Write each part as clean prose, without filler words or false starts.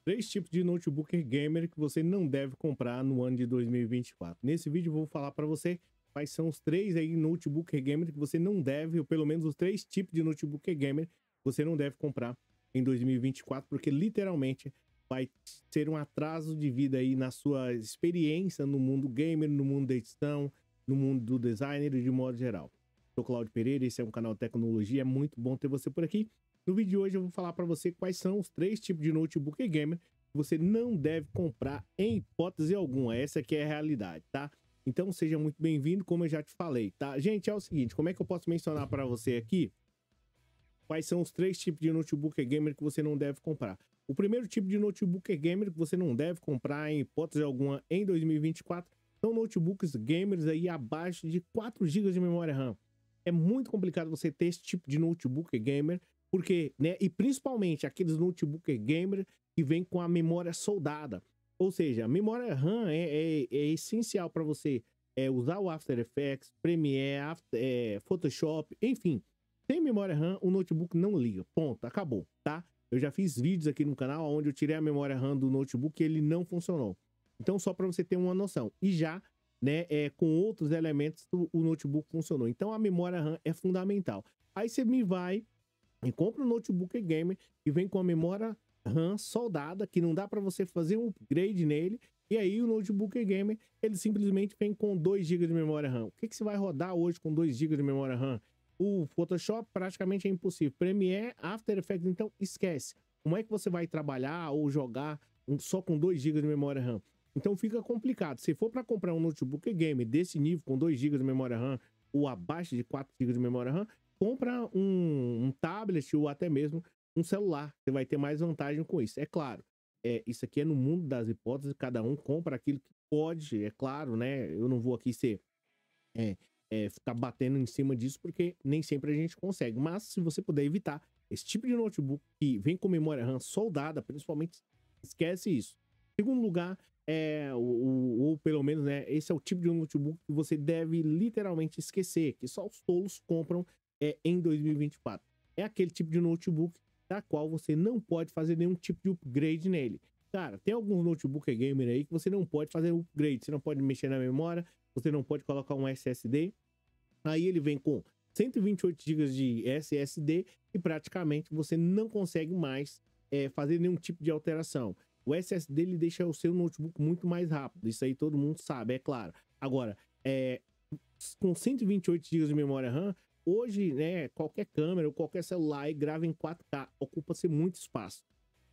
Três tipos de notebook gamer que você não deve comprar no ano de 2024. Nesse vídeo eu vou falar para você quais são os três aí notebook gamer que você não deve, ou pelo menos os três tipos de notebook gamer que você não deve comprar em 2024, porque literalmente vai ser um atraso de vida aí na sua experiência no mundo gamer, no mundo da edição, no mundo do designer e de modo geral. Sou Claudio Pereira, esse é um canal de tecnologia, é muito bom ter você por aqui. No vídeo de hoje eu vou falar para você quais são os três tipos de notebook gamer que você não deve comprar em hipótese alguma. Essa aqui é a realidade, tá? Então seja muito bem-vindo, como eu já te falei, tá? Gente, é o seguinte, como é que eu posso mencionar para você aqui quais são os três tipos de notebook gamer que você não deve comprar? O primeiro tipo de notebook gamer que você não deve comprar em hipótese alguma em 2024 são notebooks gamers aí abaixo de 4 GB de memória RAM. É muito complicado você ter esse tipo de notebook gamer, porque, né, e principalmente aqueles notebook gamer que vem com a memória soldada. Ou seja, a memória RAM é essencial para você usar o After Effects, Premiere, Photoshop, enfim. Sem memória RAM, o notebook não liga. Ponto, acabou, tá? Eu já fiz vídeos aqui no canal onde eu tirei a memória RAM do notebook e ele não funcionou. Então, só para você ter uma noção. E já, né, com outros elementos, o notebook funcionou. Então, a memória RAM é fundamental. Aí você me vai e compra um notebook gamer e vem com a memória RAM soldada, que não dá para você fazer um upgrade nele. E aí, o notebook gamer, ele simplesmente vem com 2 GB de memória RAM. O que você vai rodar hoje com 2 GB de memória RAM? O Photoshop praticamente é impossível. Premiere, After Effects, então esquece. Como é que você vai trabalhar ou jogar só com 2 GB de memória RAM? Então fica complicado. Se for para comprar um notebook game desse nível, com 2 GB de memória RAM ou abaixo de 4 GB de memória RAM, compra um tablet ou até mesmo um celular. Você vai ter mais vantagem com isso. É claro, isso aqui é no mundo das hipóteses, cada um compra aquilo que pode, é claro, né? Eu não vou aqui ser... ficar batendo em cima disso, porque nem sempre a gente consegue. Mas se você puder evitar esse tipo de notebook que vem com memória RAM soldada, principalmente, esquece isso. Segundo lugar, ou pelo menos, né, esse é o tipo de notebook que você deve literalmente esquecer, que só os tolos compram em 2024. É aquele tipo de notebook da qual você não pode fazer nenhum tipo de upgrade nele. Cara, tem alguns notebook gamer aí que você não pode fazer upgrade, você não pode mexer na memória, você não pode colocar um SSD. Aí ele vem com 128 GB de SSD e praticamente você não consegue mais fazer nenhum tipo de alteração. O SSD ele deixa o seu notebook muito mais rápido. Isso aí todo mundo sabe, é claro. Agora, com 128 GB de memória RAM, hoje, né, qualquer câmera ou qualquer celular grava em 4K, ocupa-se muito espaço.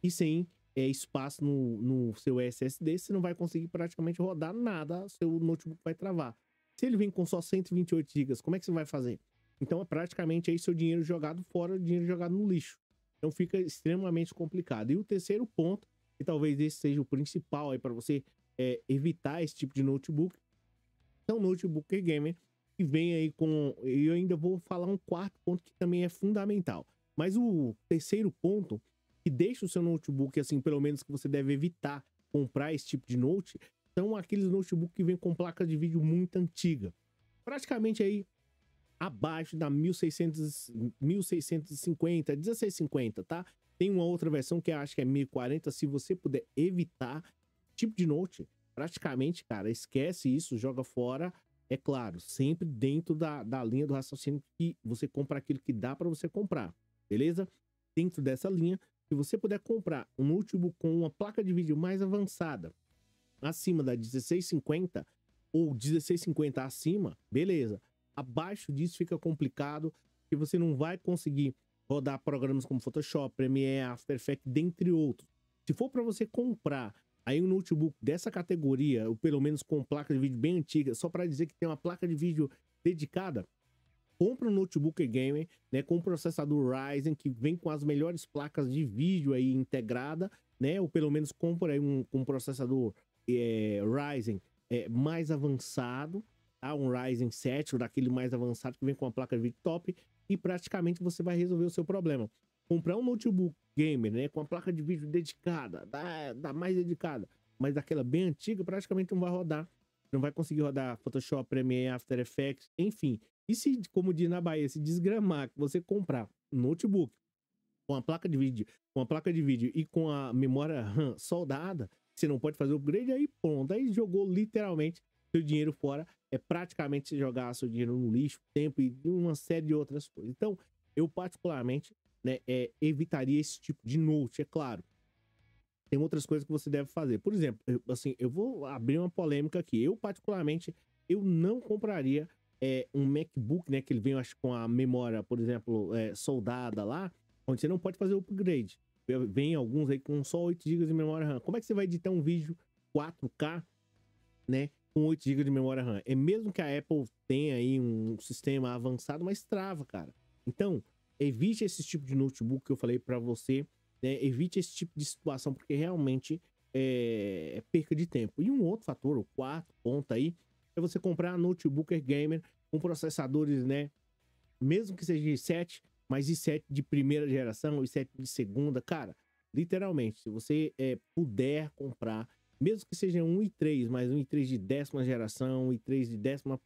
E sem espaço no seu SSD, você não vai conseguir praticamente rodar nada, seu notebook vai travar. Se ele vem com só 128 GB, como é que você vai fazer? Então é praticamente aí seu dinheiro jogado fora, dinheiro jogado no lixo. Então fica extremamente complicado. E o terceiro ponto, e talvez esse seja o principal aí para você evitar esse tipo de notebook, é um notebook gamer que vem aí com... E eu ainda vou falar um quarto ponto que também é fundamental. Mas o terceiro ponto, que deixa o seu notebook, assim, pelo menos que você deve evitar comprar esse tipo de note, são aqueles notebooks que vêm com placa de vídeo muito antiga. Praticamente aí abaixo da 1650, 1650, tá? Tem uma outra versão que eu acho que é 1040. Se você puder evitar tipo de note, praticamente, cara, esquece isso, joga fora. É claro, sempre dentro da linha do raciocínio que você compra aquilo que dá para você comprar, beleza? Dentro dessa linha, se você puder comprar um notebook com uma placa de vídeo mais avançada, acima da 1650 ou 1650 acima, beleza. Abaixo disso fica complicado, porque você não vai conseguir rodar programas como Photoshop, Premiere, After Effects, dentre outros. Se for para você comprar aí um notebook dessa categoria, ou pelo menos com placa de vídeo bem antiga, só para dizer que tem uma placa de vídeo dedicada, compra um notebook gamer, né, com processador Ryzen, que vem com as melhores placas de vídeo aí integrada, né, ou pelo menos compra aí um processador Ryzen mais avançado, tá? Um Ryzen 7 ou daquele mais avançado que vem com uma placa de vídeo top, e praticamente você vai resolver o seu problema. Comprar um notebook gamer, né, com a placa de vídeo dedicada, da mais dedicada, mas daquela bem antiga, praticamente não vai rodar. Não vai conseguir rodar Photoshop, Premiere, After Effects, enfim. E se, como diz na Bahia, se desgramar, que você comprar um notebook com a placa de vídeo, e com a memória RAM soldada, você não pode fazer o upgrade, aí pronto, aí jogou literalmente seu dinheiro fora. É praticamente você jogar seu dinheiro no lixo, tempo e uma série de outras coisas. Então, eu particularmente, né, evitaria esse tipo de note, é claro. Tem outras coisas que você deve fazer. Por exemplo, assim, eu vou abrir uma polêmica aqui. Eu, particularmente, eu não compraria um MacBook, né? Que ele vem, acho, com a memória, por exemplo, soldada lá, onde você não pode fazer o upgrade. Vem alguns aí com só 8 GB de memória RAM. Como é que você vai editar um vídeo 4K, né? Com 8 GB de memória RAM? É mesmo que a Apple tenha aí um sistema avançado, mas trava, cara. Então, evite esse tipo de notebook que eu falei pra você, né? Evite esse tipo de situação, porque realmente é perca de tempo. E um outro fator, o quarto ponto aí, é você comprar notebook gamer com processadores, né? Mesmo que seja i7, mas i7 de primeira geração, i7 de segunda, cara, literalmente, se você puder comprar, mesmo que seja um i3, mas um i3 de 10ª geração, um i3 de 11ª,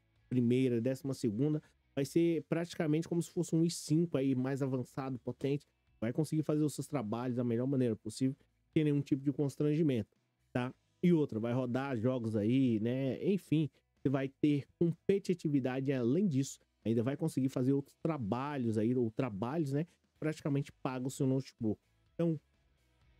12ª, vai ser praticamente como se fosse um i5 aí, mais avançado, potente, vai conseguir fazer os seus trabalhos da melhor maneira possível, sem nenhum tipo de constrangimento, tá? E outra, vai rodar jogos aí, né? Enfim, você vai ter competitividade além disso, ainda vai conseguir fazer outros trabalhos aí, ou trabalhos, né? Praticamente paga o seu notebook. Então,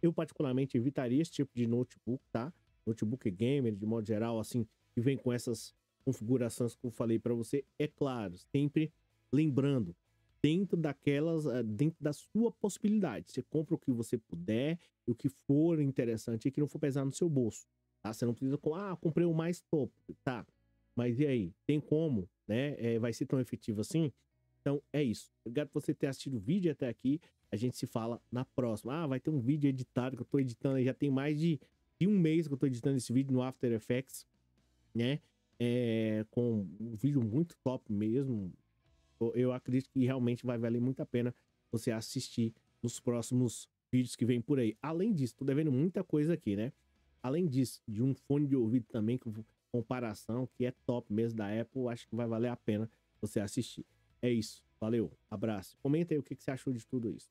eu particularmente evitaria esse tipo de notebook, tá? Notebook gamer, de modo geral, assim, que vem com essas configurações que eu falei para você. É claro, sempre lembrando, dentro da sua possibilidade. Você compra o que você puder, e o que for interessante e que não for pesar no seu bolso, tá? Você não precisa, comprei o mais top, tá? Mas e aí? Tem como, né? Vai ser tão efetivo assim? Então é isso. Obrigado por você ter assistido o vídeo até aqui. A gente se fala na próxima. Vai ter um vídeo editado que eu tô editando aí. Já tem mais de um mês que eu tô editando esse vídeo no After Effects, né? Com um vídeo muito top mesmo. Eu acredito que realmente vai valer muito a pena você assistir nos próximos vídeos que vem por aí. Além disso, tô devendo muita coisa aqui, né? Além disso, de um fone de ouvido também, com comparação, que é top mesmo da Apple, acho que vai valer a pena você assistir. É isso. Valeu. Abraço. Comenta aí o que você achou de tudo isso.